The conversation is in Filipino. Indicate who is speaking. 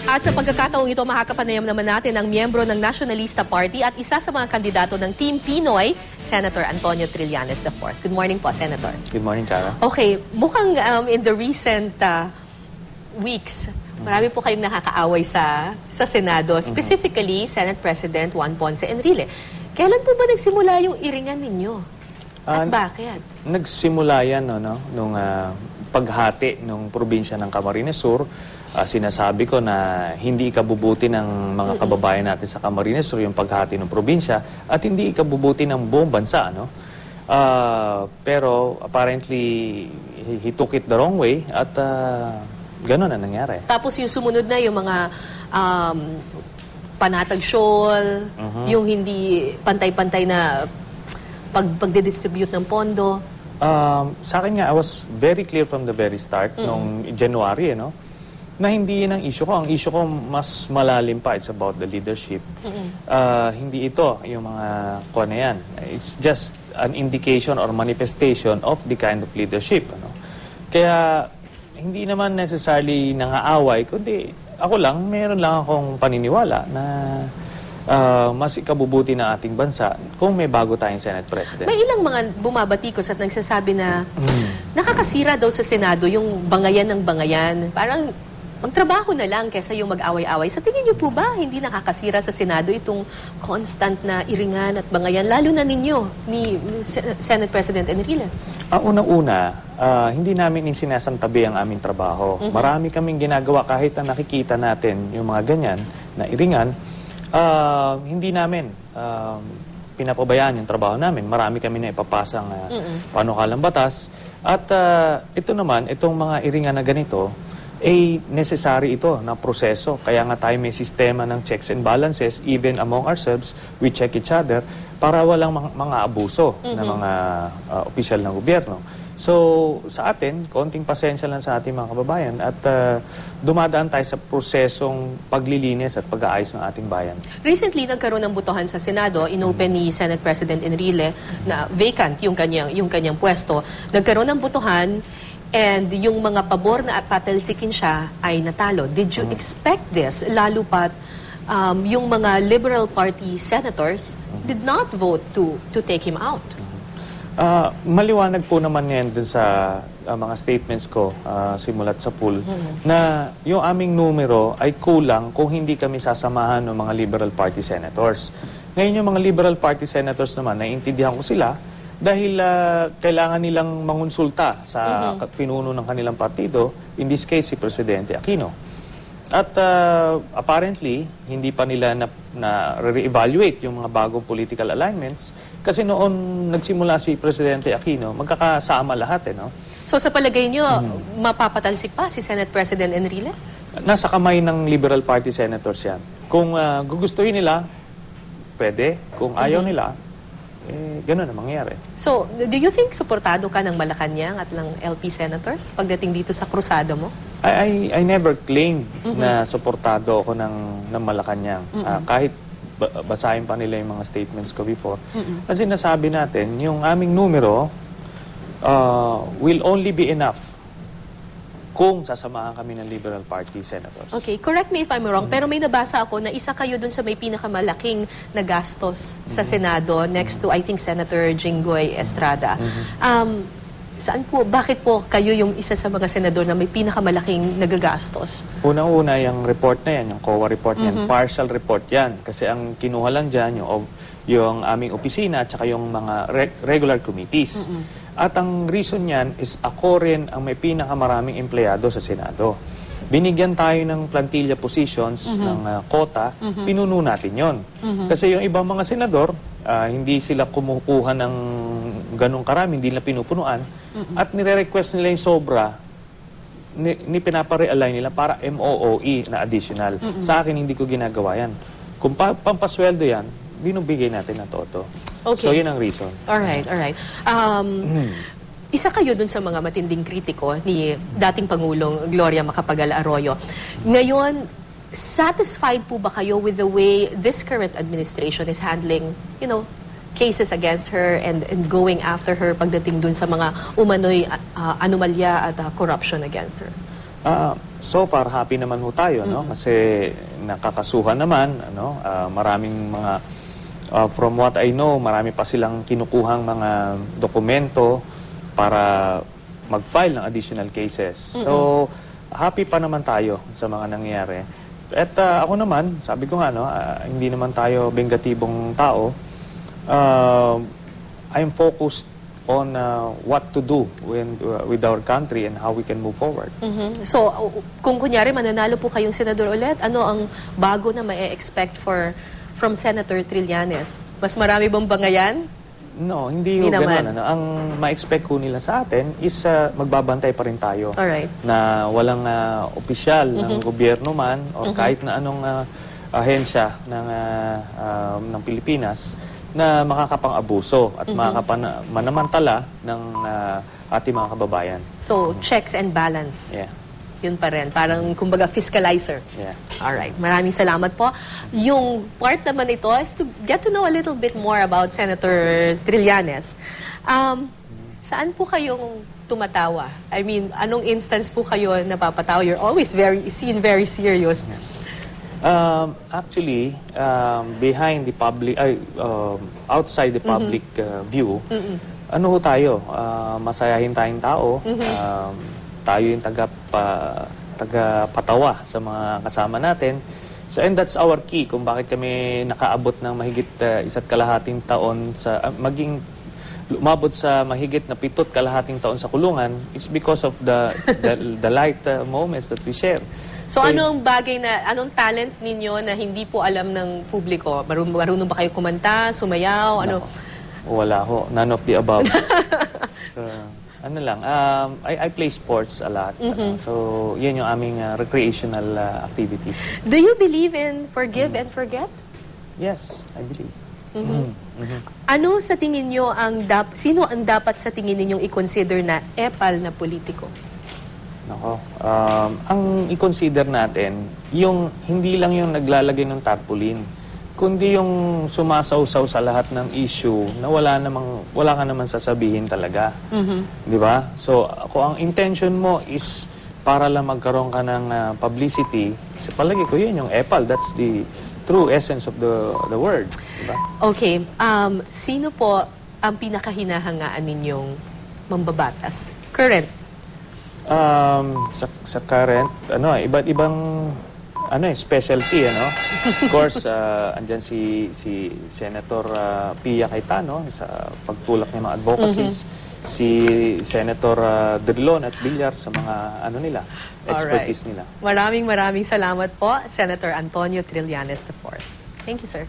Speaker 1: At sa pagkakataong ito, makakapanayam naman natin ang miyembro ng Nationalista Party at isa sa mga kandidato ng Team Pinoy, Senator Antonio Trillanes IV. Good morning po, Senator.
Speaker 2: Good morning, Cara.
Speaker 1: Okay, mukhang in the recent weeks, marami po kayong nakakaaway sa Senado, specifically Senate President Juan Ponce Enrile. Kailan po ba nagsimula yung iringan ninyo? At bakit?
Speaker 2: Nagsimula yan nung paghati ng probinsya ng Camarines Sur. Sinasabi ko na hindi ikabubuti ng mga kababayan natin sa Camarines Sur yung paghati ng probinsya at hindi ikabubuti ng buong bansa. Pero apparently, he took it the wrong way at gano'n ang nangyari.
Speaker 1: Tapos yung sumunod na yung mga panatag shoal, yung hindi pantay-pantay na pagdidistribute ng pondo.
Speaker 2: Sa akin nga, I was very clear from the very start, nung January, na hindi yun ang issue ko. Ang issue ko mas malalim pa. It's about the leadership. Hindi ito yung mga kuha na yan. It's just an indication or manifestation of the kind of leadership. Kaya hindi naman necessarily nangaaway, kundi ako lang, meron lang akong paniniwala na mas ikabubuti ng ating bansa kung may bago tayong Senate President.
Speaker 1: May ilang mga bumabatikos at nagsasabi na nakakasira daw sa Senado yung bangayan ng bangayan. Parang magtrabaho na lang kesa yung mag-away-away. Sa tingin niyo po ba hindi nakakasira sa Senado itong constant na iringan at bangayan, lalo na ninyo, ni Senate President Enrile?
Speaker 2: Unang-una, hindi namin sinasantabi ang aming trabaho. Marami kaming ginagawa kahit na nakikita natin yung mga ganyan na iringan. Hindi namin pinapabayaan yung trabaho namin. Marami kami na ipapasang panukalang batas. At ito naman, itong mga iringan na ganito, necessary ito na proseso. Kaya nga tayo may sistema ng checks and balances, even among ourselves, we check each other para walang mga abuso ng mga opisyal ng gobyerno. So, sa atin, konting pasensya lang sa ating mga kababayan at dumadaan tayo sa prosesong paglilinis at pag-aayos ng ating bayan.
Speaker 1: Recently, nagkaroon ng botohan sa Senado, inopen ni Senate President Enrile na vacant yung kanyang pwesto. Nagkaroon ng botohan and yung mga pabor na patalsikin siya ay natalo. Did you expect this? Lalo pat yung mga Liberal Party senators did not vote to take him out.
Speaker 2: Maliwanag po naman yan dun sa mga statements ko simulat sa pool na yung aming numero ay kulang kung hindi kami sasamahan ng mga Liberal Party senators. Ngayon yung mga Liberal Party senators naman, naiintindihan ko sila dahil kailangan nilang mangonsulta sa pinuno ng kanilang partido, in this case si Presidente Aquino. At apparently, hindi pa nila na-re-evaluate yung mga bagong political alignments kasi noon nagsimula si Presidente Aquino, magkakasama lahat.
Speaker 1: So sa palagay nyo, mapapatalsik pa si Senate President Enrile?
Speaker 2: Nasa kamay ng Liberal Party senators yan. Kung gugustuhin nila, pwede. Kung ayaw nila, gano'n ang mangyayari.
Speaker 1: So, do you think suportado ka ng Malacanang at ng LP senators pagdating dito sa krusada mo?
Speaker 2: I never claimed na suportado ako ng Malacanang. Kahit basahin pa nila yung mga statements ko before. Kasi nasabi natin, yung aming numero will only be enough kung sasamahan kami ng Liberal Party senators.
Speaker 1: Okay, correct me if I'm wrong, pero may nabasa ako na isa kayo dun sa may pinakamalaking na gastos sa Senado next to, I think, Senator Jinggoy Estrada. Saan po, bakit po kayo yung isa sa mga senador na may pinakamalaking nagagastos?
Speaker 2: Unang-una, yung report na yan, yung COA report na yan, partial report yan. Kasi ang kinuha lang dyan, yung aming opisina at saka yung mga regular committees. At ang reason yan is ako rin ang may pinakamaraming empleyado sa Senado. Binigyan tayo ng plantilla positions ng quota, pinuno natin yon. Kasi yung ibang mga senador, hindi sila kumukuha ng ganong karami, hindi nila pinupunuan. At nire-request nila yung sobra, pinapa-realign nila para MOOE na additional. Sa akin, hindi ko ginagawa yan. Kung pampasweldo yan, binubigay natin ng toto.
Speaker 1: Okay.
Speaker 2: So, yun ang reason.
Speaker 1: Alright. Isa kayo dun sa mga matinding kritiko ni dating Pangulong Gloria Macapagal Arroyo. Ngayon, satisfied po ba kayo with the way this current administration is handling, cases against her and going after her pagdating dun sa mga umano'y anomalya at corruption against her?
Speaker 2: So far, happy naman ho tayo, no? Kasi nakakasuhan naman, ano? Maraming mga, from what I know, marami pa silang kinukuhang mga dokumento para mag-file ng additional cases. So, happy pa naman tayo sa mga nangyayari. At ako naman, sabi ko nga, no, hindi naman tayo bengatibong tao. I'm focused on what to do with our country and how we can move forward.
Speaker 1: So, kung kunyari mananalo po kayong senador ulit, ano ang bago na ma-expect from Senator Trillanes? Mas marami bang bangayan?
Speaker 2: No, hindi
Speaker 1: Hindi
Speaker 2: ho ganun.
Speaker 1: naman.
Speaker 2: Ano. Ang ma-expect ko nila sa atin is magbabantay pa rin tayo.
Speaker 1: Alright.
Speaker 2: Na walang opisyal ng gobyerno man o kahit na anong ahensya ng Pilipinas na makakapang-abuso at makakapanamantala ng ating mga kababayan.
Speaker 1: So, checks and balance.
Speaker 2: Yeah.
Speaker 1: Yun pa rin. Parang, kumbaga, fiscalizer.
Speaker 2: Yeah.
Speaker 1: Alright. Maraming salamat po. Yung part naman ito is to get to know a little bit more about Senator Trillanes. Saan po kayong tumatawa? I mean, anong instance po kayo napapatawa? You're always seen very serious.
Speaker 2: Actually, behind the public, outside the public view, ano ho tayo? Masayahin tayong tao. Tayo yung tagapatawa sa mga kasama natin. So, and that's our key kung bakit kami nakaabot ng mahigit 1.5 taon sa lumabot sa mahigit na 7.5 taon sa kulungan. It's because of the light moments that we share.
Speaker 1: So, anong bagay anong talent ninyo na hindi po alam ng publiko? Marunong ba kayo kumanta, sumayaw? Ano?
Speaker 2: Wala ho. None of the above. So, ano lang, I play sports a lot. So, yun yung aming recreational activities.
Speaker 1: Do you believe in forgive and forget?
Speaker 2: Yes, I believe.
Speaker 1: Ano sa tingin nyo sino ang dapat sa tingin ninyong i-consider na epal na politiko?
Speaker 2: Nako, ang i-consider natin, hindi lang yung naglalagay ng tarpaulin, kundi yung sumasawsaw sa lahat ng issue na wala ka naman sasabihin talaga. Di ba? So, ang intention mo is para lang magkaroon ka ng publicity, sa palagi ko yun yung epal. That's the true essence of the word. Di ba?
Speaker 1: Okay. Sino po ang pinakahinahangaan ninyong mambabatas? Current.
Speaker 2: Sa current, iba't ibang specialty, Of course, andyan si Senator Pia Cayetano sa pagtulak ng mga advocacies, si Senator Drilon at Villar sa mga nila, expertise nila.
Speaker 1: Maraming salamat po, Senator Antonio Trillanes IV. Thank you, sir.